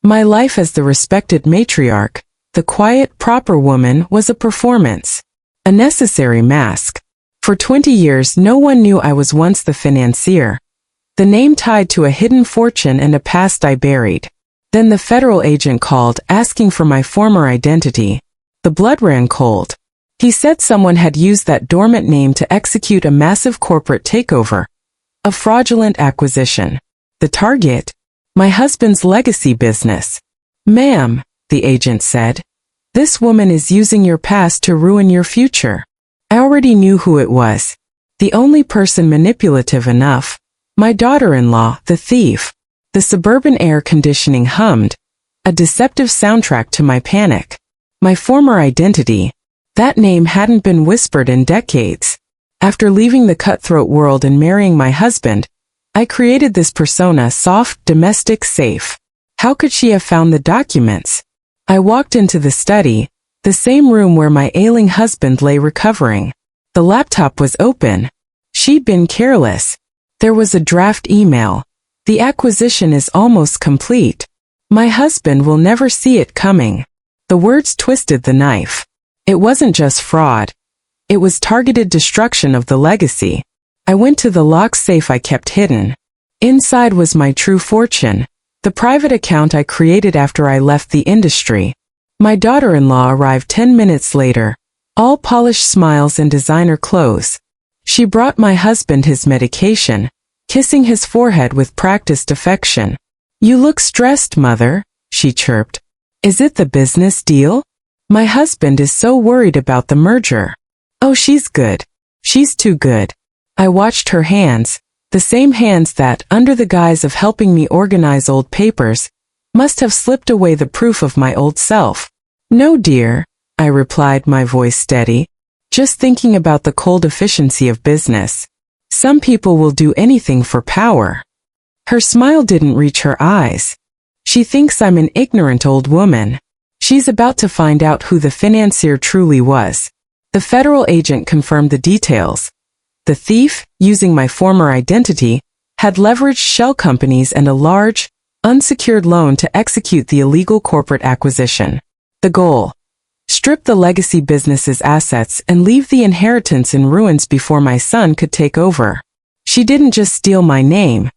My life as the respected matriarch, the quiet, proper woman, was a performance. A necessary mask. For 20 years no one knew I was once the financier. The name tied to a hidden fortune and a past I buried. Then the federal agent called, asking for my former identity. The blood ran cold. He said someone had used that dormant name to execute a massive corporate takeover. A fraudulent acquisition. The target? My husband's legacy business. Ma'am, the agent said, this woman is using your past to ruin your future. I already knew who it was. The only person manipulative enough. My daughter-in-law, the thief. The suburban air conditioning hummed. A deceptive soundtrack to my panic. My former identity. That name hadn't been whispered in decades. After leaving the cutthroat world and marrying my husband, I created this persona, soft, domestic, safe. How could she have found the documents? I walked into the study, the same room where my ailing husband lay recovering. The laptop was open. She'd been careless. There was a draft email. The acquisition is almost complete. My husband will never see it coming. The words twisted the knife. It wasn't just fraud. It was targeted destruction of the legacy. I went to the locked safe I kept hidden. Inside was my true fortune, the private account I created after I left the industry. My daughter-in-law arrived 10 minutes later, all polished smiles and designer clothes. She brought my husband his medication, kissing his forehead with practiced affection. You look stressed, mother, she chirped. Is it the business deal? My husband is so worried about the merger. Oh, she's good. She's too good. I watched her hands, the same hands that, under the guise of helping me organize old papers, must have slipped away the proof of my old self. No, dear, I replied, my voice steady. Just thinking about the cold efficiency of business. Some people will do anything for power. Her smile didn't reach her eyes. She thinks I'm an ignorant old woman. She's about to find out who the financier truly was. The federal agent confirmed the details. The thief, using my former identity, had leveraged shell companies and a large, unsecured loan to execute the illegal corporate acquisition. The goal: strip the legacy business's assets and leave the inheritance in ruins before my son could take over. She didn't just steal my name.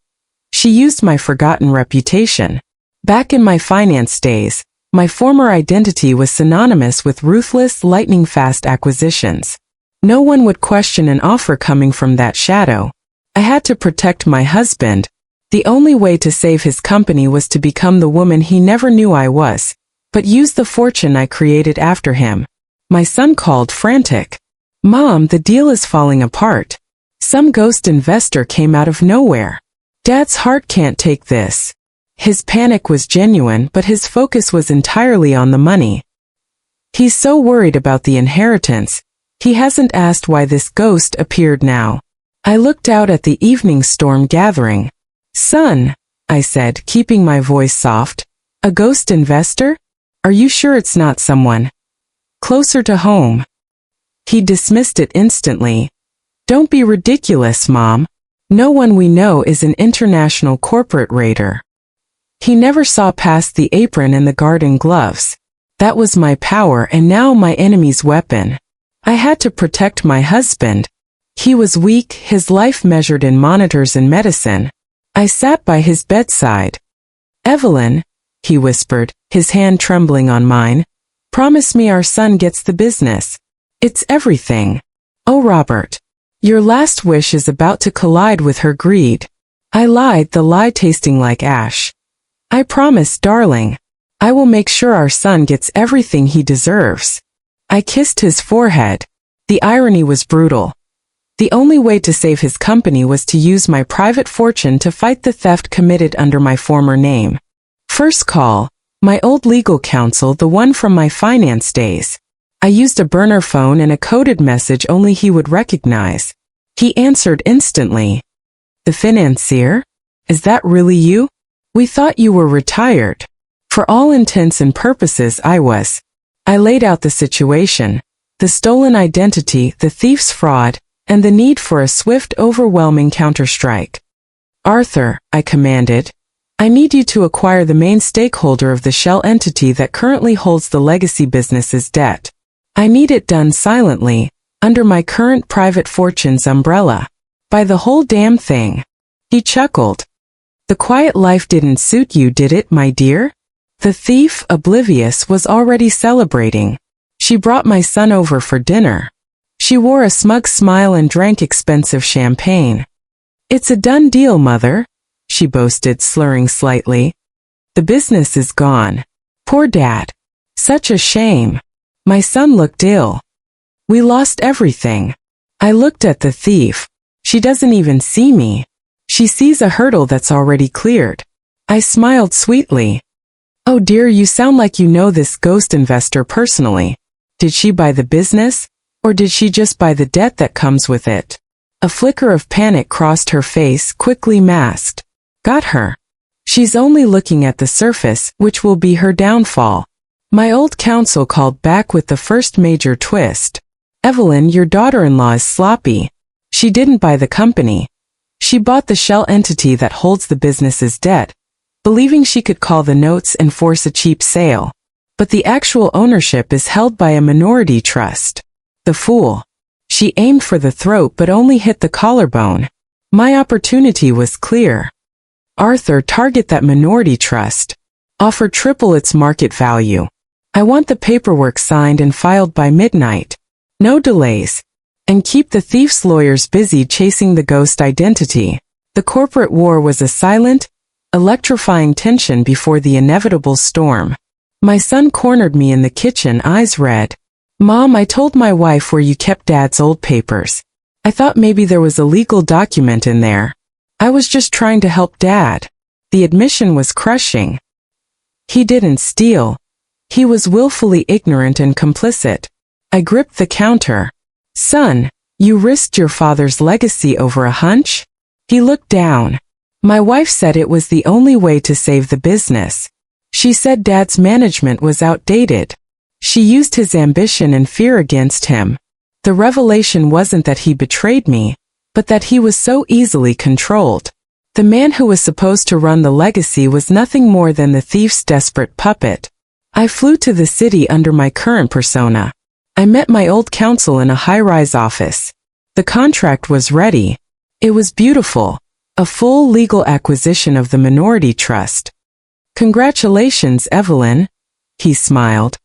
She used my forgotten reputation. Back in my finance days, my former identity was synonymous with ruthless, lightning-fast acquisitions. No one would question an offer coming from that shadow. I had to protect my husband. The only way to save his company was to become the woman he never knew I was, but use the fortune I created after him. My son called, frantic. Mom, the deal is falling apart. Some ghost investor came out of nowhere. Dad's heart can't take this. His panic was genuine, but his focus was entirely on the money. He's so worried about the inheritance. He hasn't asked why this ghost appeared now. I looked out at the evening storm gathering. Son, I said, keeping my voice soft. A ghost investor? Are you sure it's not someone closer to home? He dismissed it instantly. Don't be ridiculous, Mom. No one we know is an international corporate raider. He never saw past the apron and the garden gloves. That was my power and now my enemy's weapon. I had to protect my husband. He was weak, his life measured in monitors and medicine. I sat by his bedside. Evelyn, he whispered, his hand trembling on mine, promise me our son gets the business. It's everything. Oh, Robert, your last wish is about to collide with her greed. I lied, the lie tasting like ash. I promise, darling. I will make sure our son gets everything he deserves. I kissed his forehead. The irony was brutal. The only way to save his company was to use my private fortune to fight the theft committed under my former name. First call, my old legal counsel, the one from my finance days. I used a burner phone and a coded message only he would recognize. He answered instantly. The financier? Is that really you? We thought you were retired. For all intents and purposes, I was. I laid out the situation, the stolen identity, the thief's fraud, and the need for a swift, overwhelming counterstrike. Arthur, I commanded. I need you to acquire the main stakeholder of the shell entity that currently holds the legacy business's debt. I need it done silently, under my current private fortune's umbrella. Buy the whole damn thing. He chuckled. The quiet life didn't suit you, did it, my dear? The thief, oblivious, was already celebrating. She brought my son over for dinner. She wore a smug smile and drank expensive champagne. It's a done deal, mother, she boasted, slurring slightly. The business is gone. Poor dad. Such a shame. My son looked ill. We lost everything. I looked at the thief. She doesn't even see me. She sees a hurdle that's already cleared. I smiled sweetly. Oh dear, you sound like you know this ghost investor personally. Did she buy the business, or did she just buy the debt that comes with it? A flicker of panic crossed her face, quickly masked. Got her. She's only looking at the surface, which will be her downfall. My old counsel called back with the first major twist. Evelyn, your daughter-in-law is sloppy. She didn't buy the company. She bought the shell entity that holds the business's debt, believing she could call the notes and force a cheap sale. But the actual ownership is held by a minority trust. The fool. She aimed for the throat but only hit the collarbone. My opportunity was clear. Arthur, target that minority trust. Offer triple its market value. I want the paperwork signed and filed by midnight. No delays. And keep the thief's lawyers busy chasing the ghost identity. The corporate war was a silent, electrifying tension before the inevitable storm. My son cornered me in the kitchen, eyes red. Mom, I told my wife where you kept Dad's old papers. I thought maybe there was a legal document in there. I was just trying to help Dad. The admission was crushing. He didn't steal. He was willfully ignorant and complicit. I gripped the counter. Son, you risked your father's legacy over a hunch? He looked down. My wife said it was the only way to save the business. She said Dad's management was outdated. She used his ambition and fear against him. The revelation wasn't that he betrayed me, but that he was so easily controlled. The man who was supposed to run the legacy was nothing more than the thief's desperate puppet. I flew to the city under my current persona. I met my old counsel in a high-rise office. The contract was ready. It was beautiful. A full legal acquisition of the minority trust. Congratulations, Evelyn, he smiled.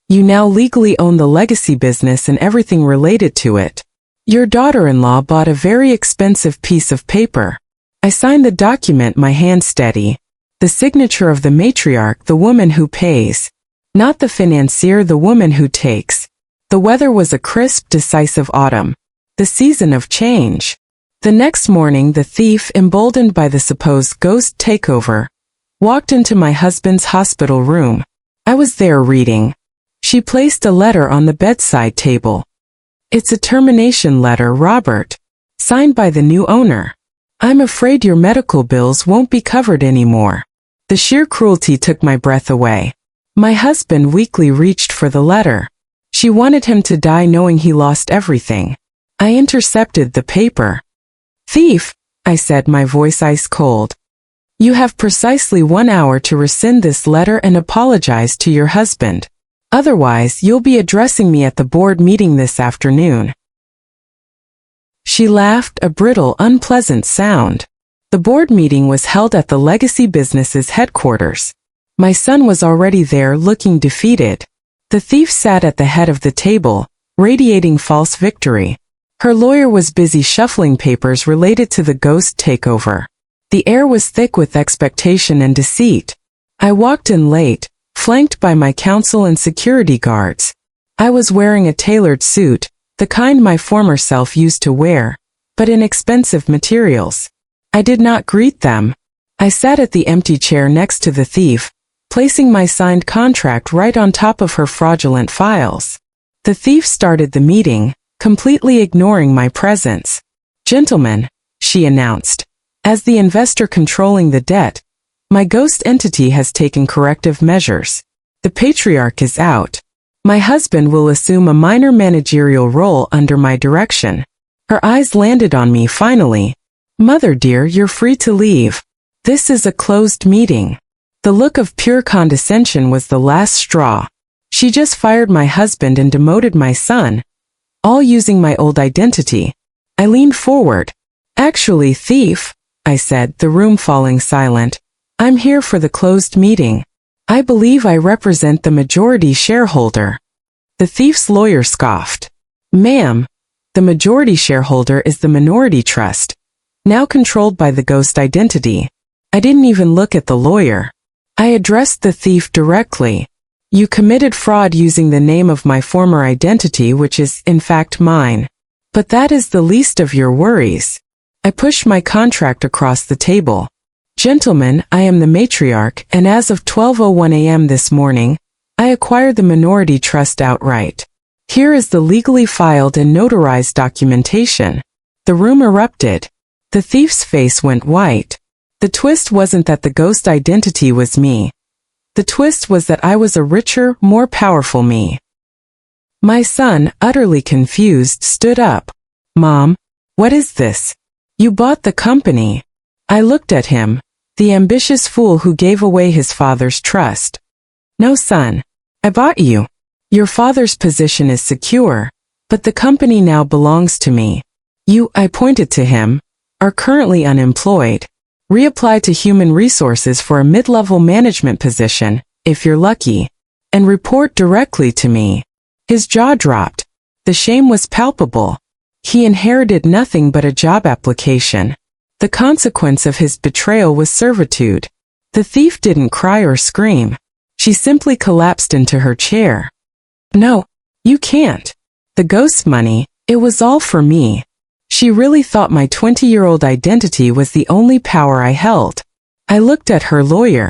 You now legally own the legacy business and everything related to it. Your daughter-in-law bought a very expensive piece of paper. I signed the document, my hand steady. The signature of the matriarch, the woman who pays. Not the financier, the woman who takes. The weather was a crisp, decisive autumn. The season of change. The next morning, the thief, emboldened by the supposed ghost takeover, walked into my husband's hospital room. I was there reading. She placed a letter on the bedside table. It's a termination letter, Robert. Signed by the new owner. I'm afraid your medical bills won't be covered anymore. The sheer cruelty took my breath away. My husband weakly reached for the letter. She wanted him to die knowing he lost everything. I intercepted the paper. Thief, I said, my voice ice cold. You have precisely 1 hour to rescind this letter and apologize to your husband. Otherwise, you'll be addressing me at the board meeting this afternoon. She laughed, a brittle, unpleasant sound. The board meeting was held at the legacy business's headquarters. My son was already there, looking defeated. The thief sat at the head of the table, radiating false victory. Her lawyer was busy shuffling papers related to the ghost takeover. The air was thick with expectation and deceit. I walked in late, flanked by my counsel and security guards. I was wearing a tailored suit, the kind my former self used to wear, but in expensive materials. I did not greet them. I sat at the empty chair next to the thief, placing my signed contract right on top of her fraudulent files. The thief started the meeting, completely ignoring my presence. Gentlemen, she announced, as the investor controlling the debt, my ghost entity has taken corrective measures. The patriarch is out. My husband will assume a minor managerial role under my direction. Her eyes landed on me finally. Mother dear, you're free to leave. This is a closed meeting." The look of pure condescension was the last straw. She just fired my husband and demoted my son, all using my old identity. I leaned forward. "Actually, thief," I said, the room falling silent. "I'm here for the closed meeting. I believe I represent the majority shareholder." The thief's lawyer scoffed. "Ma'am, the majority shareholder is the minority trust, now controlled by the ghost identity." I didn't even look at the lawyer. I addressed the thief directly. "You committed fraud using the name of my former identity, which is, in fact, mine. But that is the least of your worries." I pushed my contract across the table. "Gentlemen, I am the matriarch, and as of 12:01 a.m. this morning, I acquired the minority trust outright. Here is the legally filed and notarized documentation." The room erupted. The thief's face went white. The twist wasn't that the ghost identity was me. The twist was that I was a richer, more powerful me. My son, utterly confused, stood up. "Mom, what is this? You bought the company." I looked at him, the ambitious fool who gave away his father's trust. "No, son. I bought you. Your father's position is secure, but the company now belongs to me. You," I pointed to him, "are currently unemployed. Reapply to human resources for a mid-level management position, if you're lucky, and report directly to me." His jaw dropped. The shame was palpable. He inherited nothing but a job application. The consequence of his betrayal was servitude. The thief didn't cry or scream. She simply collapsed into her chair. "No, you can't. The ghost's money, it was all for me." She really thought my 20-year-old identity was the only power I held. I looked at her lawyer.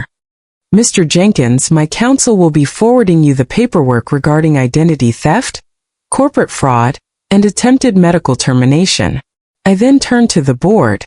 "Mr. Jenkins, my counsel will be forwarding you the paperwork regarding identity theft, corporate fraud, and attempted medical termination." I then turned to the board.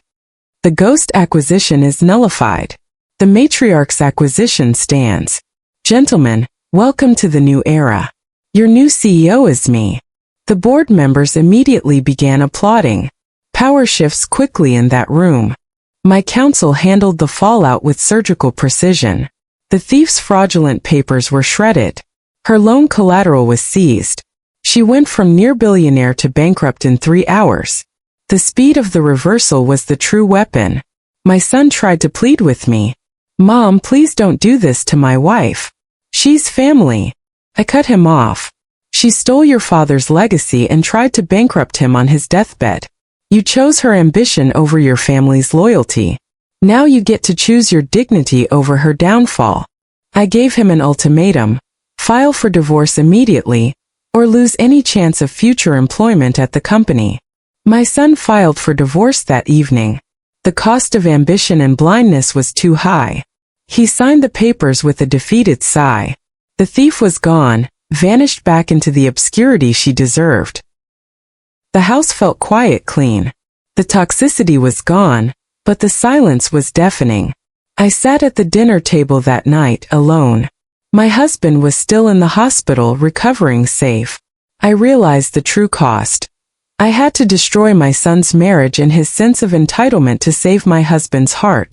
"The ghost acquisition is nullified. The matriarch's acquisition stands. Gentlemen, welcome to the new era. Your new CEO is me." The board members immediately began applauding. Power shifts quickly in that room. My counsel handled the fallout with surgical precision. The thief's fraudulent papers were shredded. Her loan collateral was seized. She went from near billionaire to bankrupt in 3 hours. The speed of the reversal was the true weapon. My son tried to plead with me. "Mom, please don't do this to my wife. She's family." I cut him off. "She stole your father's legacy and tried to bankrupt him on his deathbed. You chose her ambition over your family's loyalty. Now you get to choose your dignity over her downfall." I gave him an ultimatum: file for divorce immediately, or lose any chance of future employment at the company. My son filed for divorce that evening. The cost of ambition and blindness was too high. He signed the papers with a defeated sigh. The thief was gone, vanished back into the obscurity she deserved. The house felt quiet clean. The toxicity was gone, but the silence was deafening. I sat at the dinner table that night alone. My husband was still in the hospital recovering safe. I realized the true cost. I had to destroy my son's marriage and his sense of entitlement to save my husband's heart.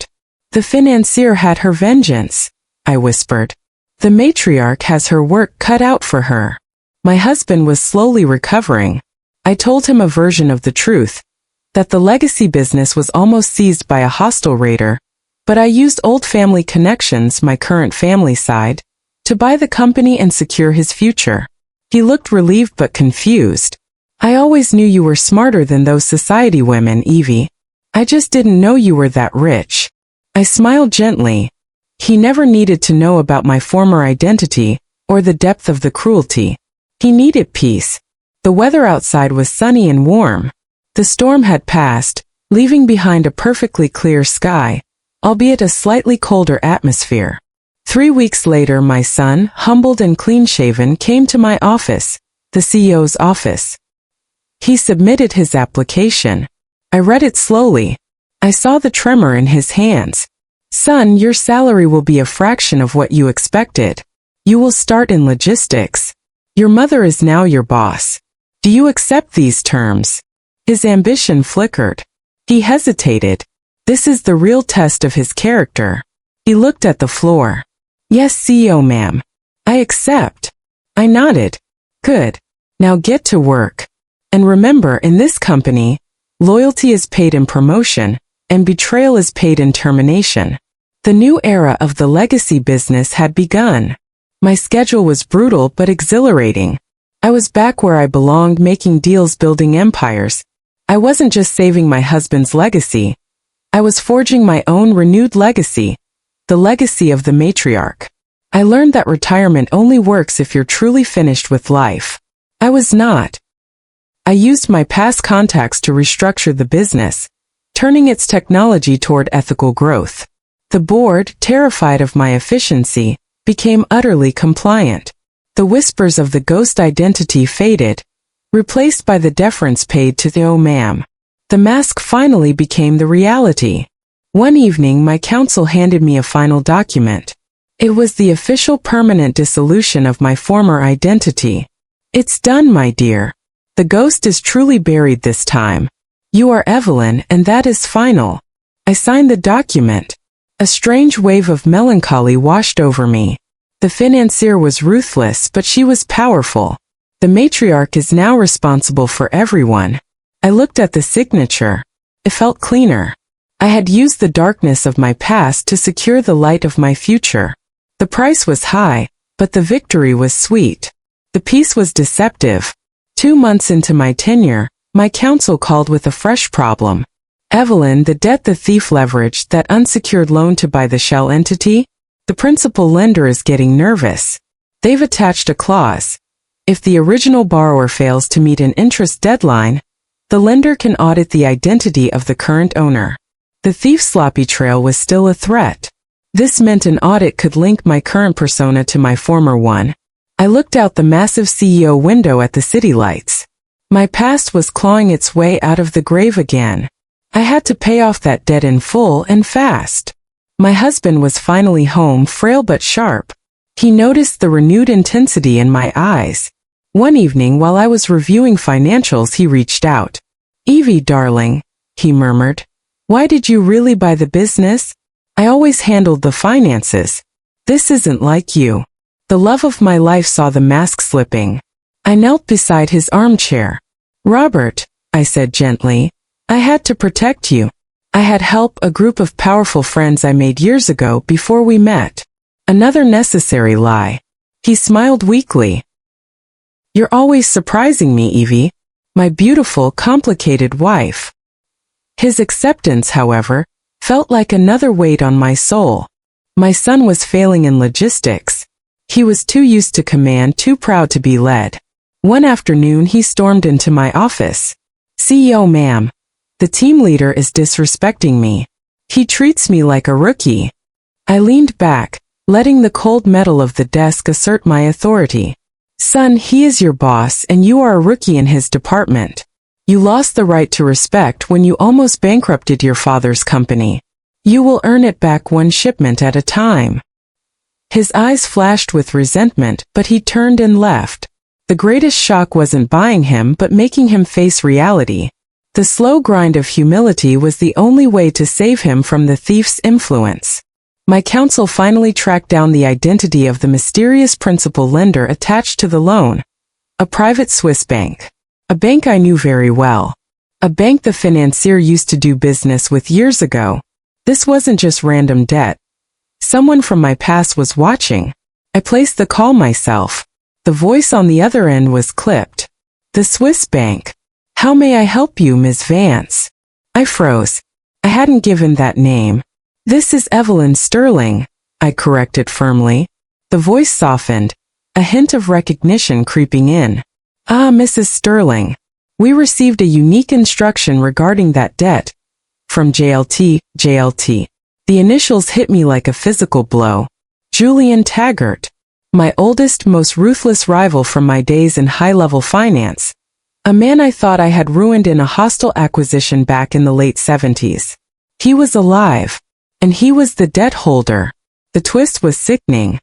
"The financier had her vengeance," I whispered. "The matriarch has her work cut out for her." My husband was slowly recovering. I told him a version of the truth, that the legacy business was almost seized by a hostile raider, but I used old family connections, my current family side, to buy the company and secure his future. He looked relieved but confused. "I always knew you were smarter than those society women, Evie. I just didn't know you were that rich." I smiled gently. He never needed to know about my former identity, or the depth of the cruelty. He needed peace. The weather outside was sunny and warm. The storm had passed, leaving behind a perfectly clear sky, albeit a slightly colder atmosphere. 3 weeks later, my son, humbled and clean-shaven, came to my office, the CEO's office. He submitted his application. I read it slowly. I saw the tremor in his hands. "Son, your salary will be a fraction of what you expected. You will start in logistics. Your mother is now your boss. Do you accept these terms?" His ambition flickered. He hesitated. This is the real test of his character. He looked at the floor. Yes, CEO ma'am. I accept. I nodded. Good. Now get to work. And remember, in this company, loyalty is paid in promotion, and betrayal is paid in termination. The new era of the legacy business had begun. My schedule was brutal but exhilarating. I was back where I belonged, making deals, building empires. I wasn't just saving my husband's legacy. I was forging my own renewed legacy, the legacy of the matriarch. I learned that retirement only works if you're truly finished with life. I was not. I used my past contacts to restructure the business, turning its technology toward ethical growth. The board, terrified of my efficiency, became utterly compliant. The whispers of the ghost identity faded, replaced by the deference paid to the "oh ma'am." The mask finally became the reality. One evening, my counsel handed me a final document. It was the official permanent dissolution of my former identity. It's done, my dear. The ghost is truly buried this time. You are Evelyn, and that is final. I signed the document. A strange wave of melancholy washed over me. The financier was ruthless, but she was powerful. The matriarch is now responsible for everyone. I looked at the signature. It felt cleaner. I had used the darkness of my past to secure the light of my future. The price was high, but the victory was sweet. The peace was deceptive. 2 months into my tenure, my counsel called with a fresh problem. Evelyn, the debt the thief leveraged, that unsecured loan to buy the shell entity? The principal lender is getting nervous. They've attached a clause. If the original borrower fails to meet an interest deadline, the lender can audit the identity of the current owner. The thief's sloppy trail was still a threat. This meant an audit could link my current persona to my former one. I looked out the massive CEO window at the city lights. My past was clawing its way out of the grave again. I had to pay off that debt in full and fast. My husband was finally home, frail but sharp. He noticed the renewed intensity in my eyes. One evening while I was reviewing financials, he reached out. "Evie, darling," he murmured. "Why did you really buy the business? I always handled the finances. This isn't like you." The love of my life saw the mask slipping. I knelt beside his armchair. "Robert," I said gently, "I had to protect you. I had help, a group of powerful friends I made years ago before we met. Another necessary lie." He smiled weakly. "You're always surprising me, Evie, my beautiful, complicated wife." His acceptance, however, felt like another weight on my soul. My son was failing in logistics. He was too used to command, too proud to be led. One afternoon he stormed into my office. "CEO ma'am, the team leader is disrespecting me. He treats me like a rookie." I leaned back, letting the cold metal of the desk assert my authority. "Son, he is your boss and you are a rookie in his department. You lost the right to respect when you almost bankrupted your father's company. You will earn it back one shipment at a time." His eyes flashed with resentment, but he turned and left. The greatest shock wasn't buying him but making him face reality. The slow grind of humility was the only way to save him from the thief's influence. My counsel finally tracked down the identity of the mysterious principal lender attached to the loan. A private Swiss bank. A bank I knew very well. A bank the financier used to do business with years ago. This wasn't just random debt. Someone from my past was watching. I placed the call myself. The voice on the other end was clipped. "The Swiss bank. How may I help you, Ms. Vance?" I froze. I hadn't given that name. "This is Evelyn Sterling," I corrected firmly. The voice softened, a hint of recognition creeping in. "Ah, Mrs. Sterling. We received a unique instruction regarding that debt. From JLT. The initials hit me like a physical blow. Julian Taggart. My oldest, most ruthless rival from my days in high-level finance. A man I thought I had ruined in a hostile acquisition back in the late 70s. He was alive. And he was the debt holder. The twist was sickening.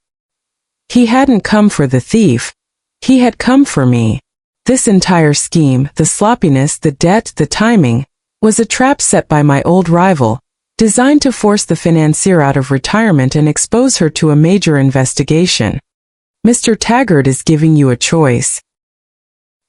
He hadn't come for the thief. He had come for me. This entire scheme, the sloppiness, the debt, the timing, was a trap set by my old rival, designed to force the financier out of retirement and expose her to a major investigation. Mr. Taggart is giving you a choice.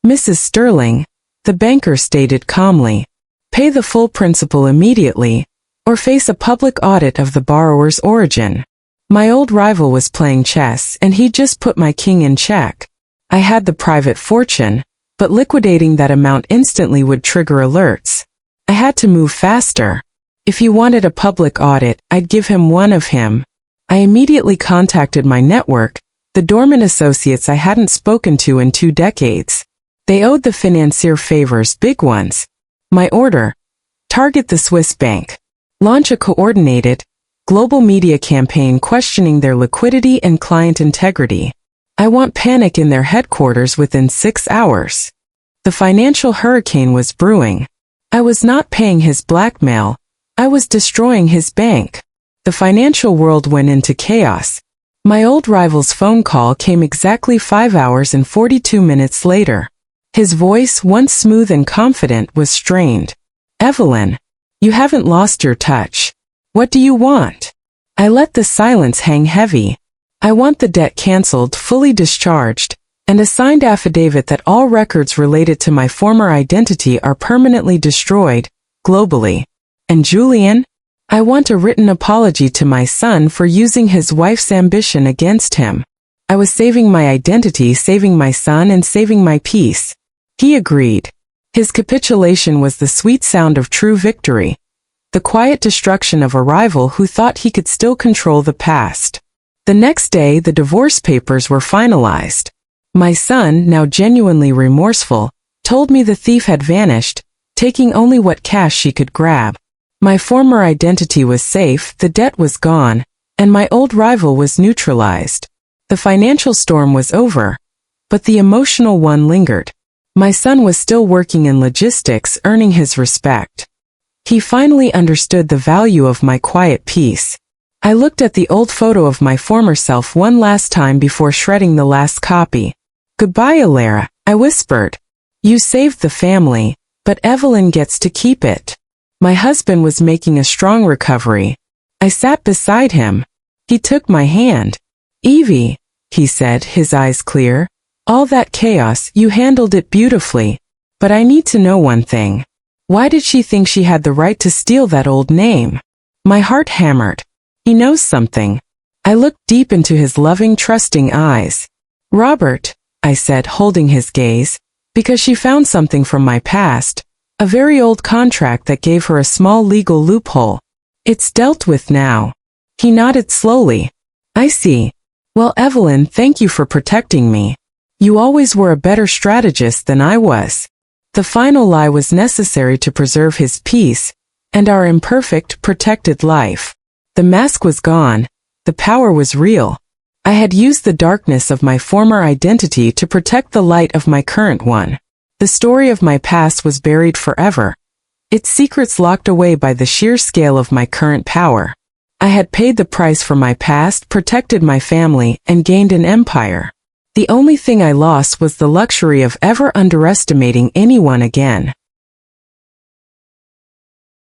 Mrs. Sterling, the banker stated calmly, pay the full principal immediately, or face a public audit of the borrower's origin. My old rival was playing chess and he just put my king in check. I had the private fortune, but liquidating that amount instantly would trigger alerts. I had to move faster. If he wanted a public audit, I'd give him one of him. I immediately contacted my network, the dormant associates I hadn't spoken to in 2 decades. They owed the financier favors, big ones. My order: target the Swiss bank. Launch a coordinated, global media campaign questioning their liquidity and client integrity. I want panic in their headquarters within 6 hours. The financial hurricane was brewing. I was not paying his blackmail. I was destroying his bank. The financial world went into chaos. My old rival's phone call came exactly 5 hours and 42 minutes later. His voice, once smooth and confident, was strained. Evelyn, you haven't lost your touch. What do you want? I let the silence hang heavy. I want the debt canceled, fully discharged, and a signed affidavit that all records related to my former identity are permanently destroyed, globally. And Julian? I want a written apology to my son for using his wife's ambition against him. I was saving my identity, saving my son, and saving my peace. He agreed. His capitulation was the sweet sound of true victory, the quiet destruction of a rival who thought he could still control the past. The next day, the divorce papers were finalized. My son, now genuinely remorseful, told me the thief had vanished, taking only what cash she could grab. My former identity was safe, the debt was gone, and my old rival was neutralized. The financial storm was over, but the emotional one lingered. My son was still working in logistics, earning his respect. He finally understood the value of my quiet peace. I looked at the old photo of my former self one last time before shredding the last copy. Goodbye, Alara, I whispered. You saved the family, but Evelyn gets to keep it. My husband was making a strong recovery. I sat beside him. He took my hand. Evie, he said, his eyes clear. All that chaos, you handled it beautifully. But I need to know one thing. Why did she think she had the right to steal that old name? My heart hammered. He knows something. I looked deep into his loving, trusting eyes. Robert, I said, holding his gaze, because she found something from my past, a very old contract that gave her a small legal loophole. It's dealt with now. He nodded slowly. I see. Well, Evelyn, thank you for protecting me. You always were a better strategist than I was. The final lie was necessary to preserve his peace and our imperfect, protected life. The mask was gone. The power was real. I had used the darkness of my former identity to protect the light of my current one. The story of my past was buried forever, its secrets locked away by the sheer scale of my current power. I had paid the price for my past, protected my family, and gained an empire. The only thing I lost was the luxury of ever underestimating anyone again.